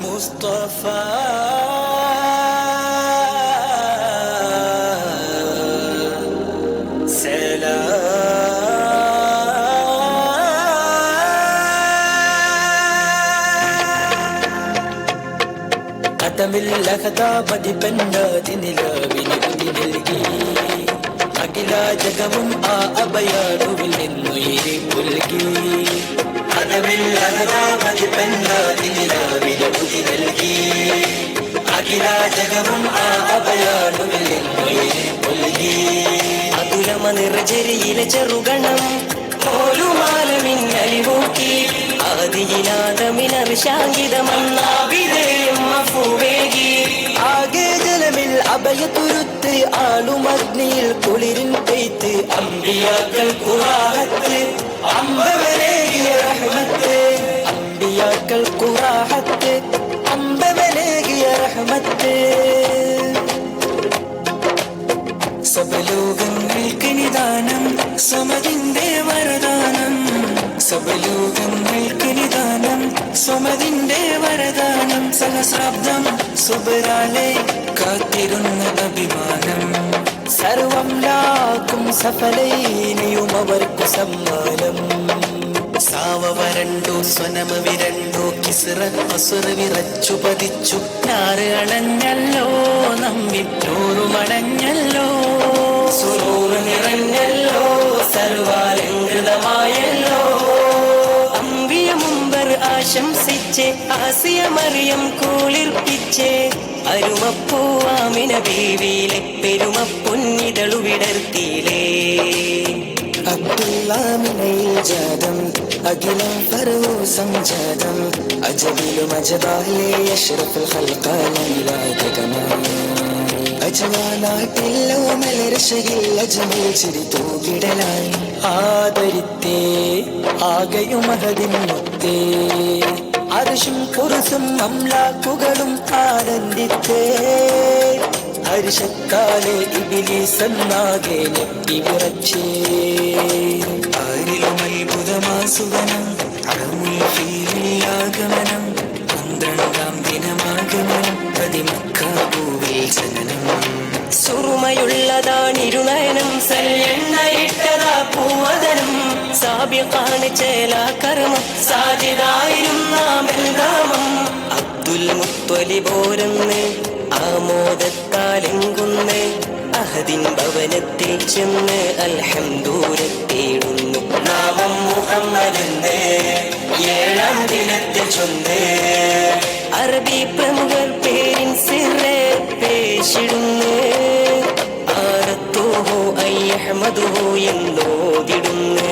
مصطفى അകതാപതി പെണ്ണാതിനിലാവിനി നൽകി അഖില ജഗവും ആ അഭയാടുവിൽ നിന്നുയിരി പുൽകി അകതാപതി പെണ്ണാതിനിലാവിനി നൽകി അഖില ജഗവും ആ അഭയാടുവിൽ നിന്നുയിരി പുൽകി അതുലമ നിർജരിയിലെ ചെറുഗണം പോലുമാലമിന്നലിവൂക്കി ആകെ ജലമിൽ അഭയതുരുത്ത് ആളും അഗ്നിയിൽ കുളിരിൻ പെയ്ത്ത് അമ്പിയാക്കൾ ഖുറാഹത്ത് അമ്പവനേകിയ റഹ്മത്ത് അമ്പിയാക്കൾ ഖുറാഹത്ത് അമ്പവനേകിയ റഹ്മത്ത് സബലോകങ്ങൾക്ക് നിദാനം സമതിന്റെ വരദാനം സബലോകങ്ങൾക്ക് നിദാനം സമതിന്റെ വരദാനം സഹസ്രാബ്ദം സുബരാലെ കാത്തിരുന്ന അഭിമാനം സർവം ലാക്കും സഫലൈനിയും അവർക്കു സമ്മാനം സാവ വരണ്ടു സ്വനമ വിരണ്ടു കിസ്റ അസുര വിറച്ചു പതിച്ചു ഞാറ് അണഞ്ഞല്ലോ നമ്മി നൂറുമണഞ്ഞല്ലോ സുറൂറ് നിറഞ്ഞല്ലോ സർവാലങ്കൃതമായല്ലോ അമ്പിയ മുമ്പർ ആശംസിച്ച് ആസിയ മറിയം കൂളിർപ്പിച്ച് അരുമപ്പൂവാമിന ബീവിയിലെ പെരുമ പൊന്നിതളു വിടർത്തിയിലേ അബ്ദുല്ലാമിനയിൽ ജാതം അഖിലം ഫറൂ സംജാതം അജബിലും അജബാലേ അഷ്റഫുൽ ഖൽഖാലമിലാതകമായി അജവാനാട്ടില്ലോ മലരശയിൽ അജമൽ ചിരി തൂകിടലായി ആദരിത്തേ ആകയും മഹദിൻ മുത്തേ അർശും കുർസും അംലാക്കുകളും ആനന്ദിത്തേ ഹർഷക്കാലെ ഇബ്ലീസന്നാകെ ഞെട്ടി വിറച്ചേ ആരിലും അത്ഭുതമാസുവനം അറമുൽ ഫീലിലാഗമനം 12-ാം ദിനമാഗമനം പതിമക്കാബൂവിൽ ജനനം സുറുമയുള്ളതാണിരുനയനം സല്ലെണ്ണയിട്ടതാ പൂവദനം സാബിഖാണ് ചേലാകർമ്മം സാജിദായിരുന്ന നാമം അബ്ദുൽ മുത്വലിബോരെന്ന് ആമോദത്താലെങ്കുന്ന് അഹദിൻ ഭവനത്തിൽ ചെന്ന് അൽഹംദൂരത്തേടുന്നു നാമം മുഹമ്മദെന്ന് 7-ാം ദിനത്തിൽ ചൊന്ന് അറബി പ്രമുഖർ പേരിൻ സിറെ പേശിടുന്ന് ആരത്തോഹോ അയ്യഹ്മദുഹോ എന്നോതിടുന്ന്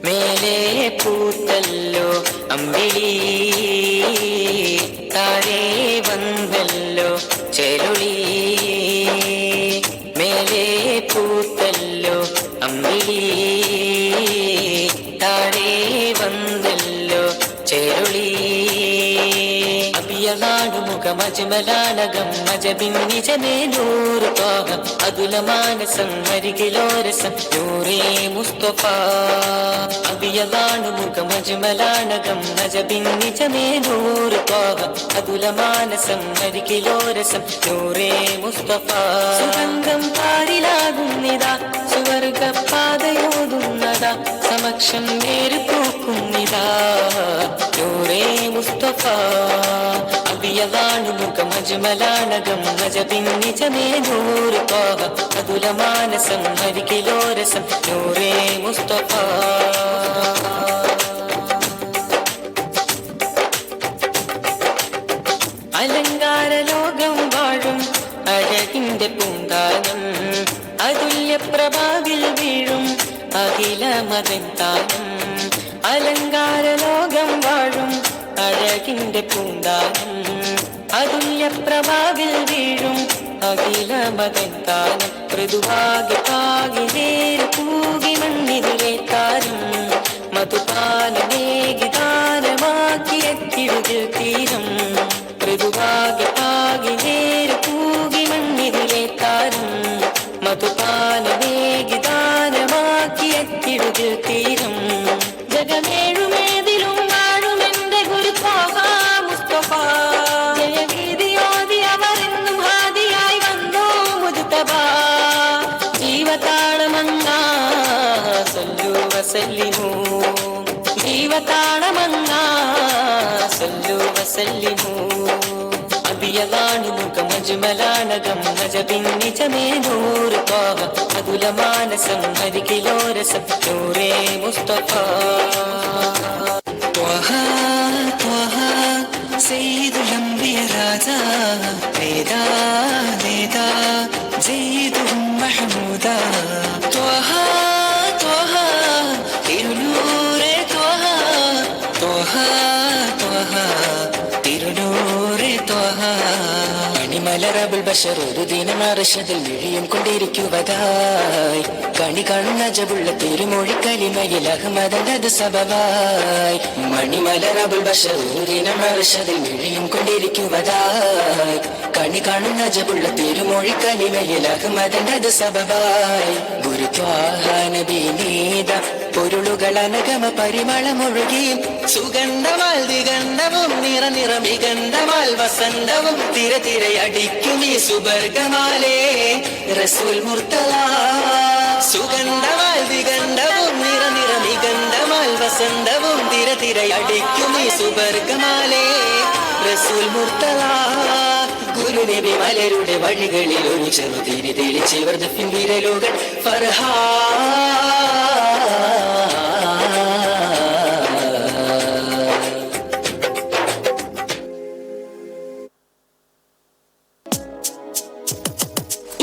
മേലെ പൂത്തല്ലോ അമ്പിളി താഴെ വന്നല്ലോ ചെരുളി മേലെ പൂത്തല്ലോ അമ്പിളി താഴെ വന്നല്ലോ ചെരുളി അബിയലാടു മുഖമജ്മലാനകം മജബിൻ നിജമേ നൂറ് പാകം അതുല മാനസം അരികിലോരസം നൂറേ മുസ്തഫ അബിയലാടു മുഖമജ്മലാനകം മജബിൻ നിജമേ നൂറ് പാകം അതുല മാനസം അരികിലോരസം നൂറേ മുസ്തഫ സുഗന്ധം പാരിലാകുന്നിതാ സുവർഗ പാതയോതുന്നതാ സമക്ഷം നേര് പൂക്കുന്നിതാ നൂറേ മുസ്തഫ അബിയലാണു മുഖമജ്മലാനകം നജബിൻ നിജമേ നൂറ് പാഹ അതുല മാനസം അരികിലോരസം നൂറേ മുസ്തഫ അലങ്കാര ലോകം വാഴും അഴകിന്റെ പൂന്താനം അതുല്യ പ്രഭാവിൽ വീഴും അഖില മതന്താനം അലങ്കാര ലോകം വാഴും അഴകിന്റെ പൂന്താനം അതുല്യ പ്രഭാവിൽ വീഴും അഖില മതന്താനം മൃദുവാകി പാകി നേര് പൂകി മണ്ണിതിലെ താരം മധുപാലമേകി ദാനമാക്കിയെത്തിടുതിൽ തീരം മൃദുവാകി പാകി നേര് പൂകി മണ്ണിതിലെ താരം മധുപാലമേകി ദാനമാക്കിയെത്തിടുതിൽ തീരം ജഗമേഴുമേതിലും വാഴുമെന്റെ ഗുരുത്വാഹ മുസ്തഫ ജയഗീതിയോതി അവരെന്നും ഹാദിയായി വന്നു മുജ്തബ ജീവതാളമങ്ങാ സല്ലു വസല്ലിമു ജീവതാളമങ്ങാ സല്ലു വസല്ലിമു അബിയലാണു മുഖമജ്മലാനകം നജബിൻ നിജമേ നൂറ് പാഹ അതുല മാനസം അരികിലോരസം നൂറേ മുസ്തഫ ത്വഹ ത്വഹ സയ്യിദുൽ അംബിയ രാജാ നേതാ നേതാ സയ്യിദുഹും മഹ്മൂദാ ത്വഹ ത്വഹ തിരുനൂറേ ത്വഹ ത്വഹ ത്വഹ തിരുനൂറേ ത്വഹ അണിമലറബുൽ ബശർ ഒരു ദിനം അർശദിൽ വിഴിയും കൊണ്ടിരിക്കുവതായി കണി കണ്ണ ജബുള്ള തിരുമൊഴി കലിമയിൽ അഹ്മദത് സബവായി മണിമലറബുൽ ബശർ ഒരു ദിനം അർശദിൽ വിഴിയും കൊണ്ടിരിക്കുവതായി കണി കണ്ണ ജബുള്ള തിരുമൊഴി കലിമയിൽ അഹ്മദത് സബവായി ഗുരുത്വാഹ നബി നീത പൊരുളുകൾ അനഗമ പരിമളമൊഴുകി സുഗന്ധമാൽ ദിഗന്ധവും നിറമികന്ധമാൽ വസന്തവും തിരതിരയടിക്കും ഈ സുബർഗമാലേ റസൂൽ മുർത്തല സുഗന്ധമാൽ ദിഗന്ധവും നിറമികന്ധമാൽ വസന്തവും തിരതിരയടിക്കും ഈ സുബർഗമാലേ റസൂൽ മുർത്തല ഗുരുനബി മലരുടെ വഴികളിൽ ഒരു ചെറുതിരി തെളിച്ചിവർ വിരലുകൾ ഫർഹാ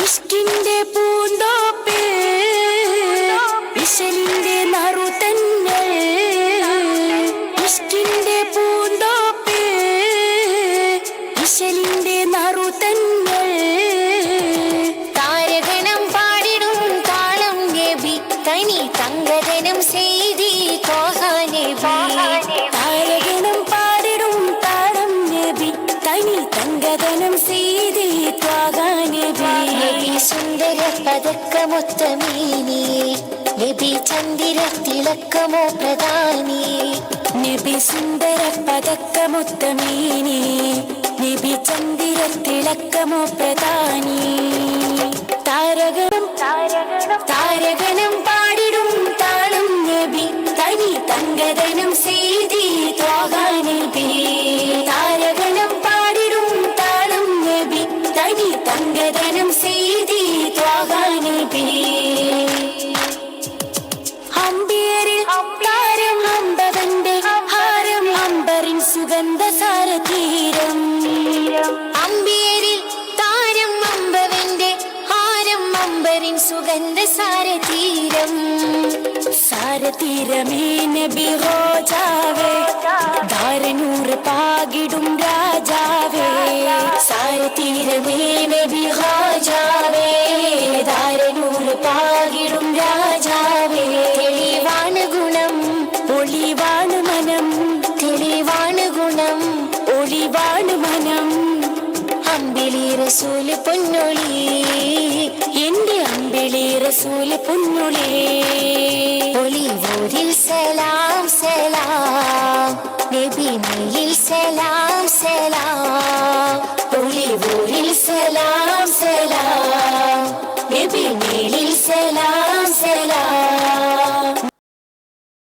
ഇഷ്കിന്റെ പൂന്തോപ്പിൽ വിശലിന്റെ നറുതന്നൽ ഇഷ്കിന്റെ പൂന്തോപ്പിൽ വിശലിന്റെ നറുതന്നൽ താരഗണം പാടിടും താളം നബി തനി തങ്കഗണം ചെയ്തി കോഹാനബി താരഗണം പാടിടും താളം നബി തനി തങ്കഗണം ചെയ്തി നബി സുന്ദര പതക്കമൊത്തമീനി നബി ചന്ദിര തിളക്കമോ പ്രധാനി നബി സുന്ദര പതക്കമൊത്തമീനി നബി ചന്ദിര തിളക്കമോ പ്രധാനി താരഗണം താരഗണം പാടിടും താളം നബി തനി തങ്കദനം ചെയ്തി നബി താരഗണം പാടിടും താളം നബി തനി തങ്കദനം ചെയ്തി നബി അമ്പിയരിൽ താരം അമ്പവന്റെ ഹാരം അമ്പറിൻ സുഗന്ധ സാരതീരം അമ്പിയരിൽ താരം അമ്പവന്റെ ഹാരം അമ്പറിൻ സുഗന്ധ സാരതീരം സാരതീരമേ നബി റോജാവേ ധാരനൂറ് പാകിടും രാജാവേ സാരതീരമേ നബി റോജാവേ ധാരനൂറ് പാകിടും രാജാവേ തെളിവാണ് ഗുണം ഒളിവാണ് മനം തെളിവാണ് ഗുണം ഒളിവാണ് മനം അമ്പിളി റസൂല് പൊന്നൊളി എന്റെ അമ്പിളി റസൂല് പൊന്നൊളി ഒളിവൂരിൽ സലാം സലാം നബിയിൽ സലാം സലാം ഒളിവൂരിൽ സലാം സലാം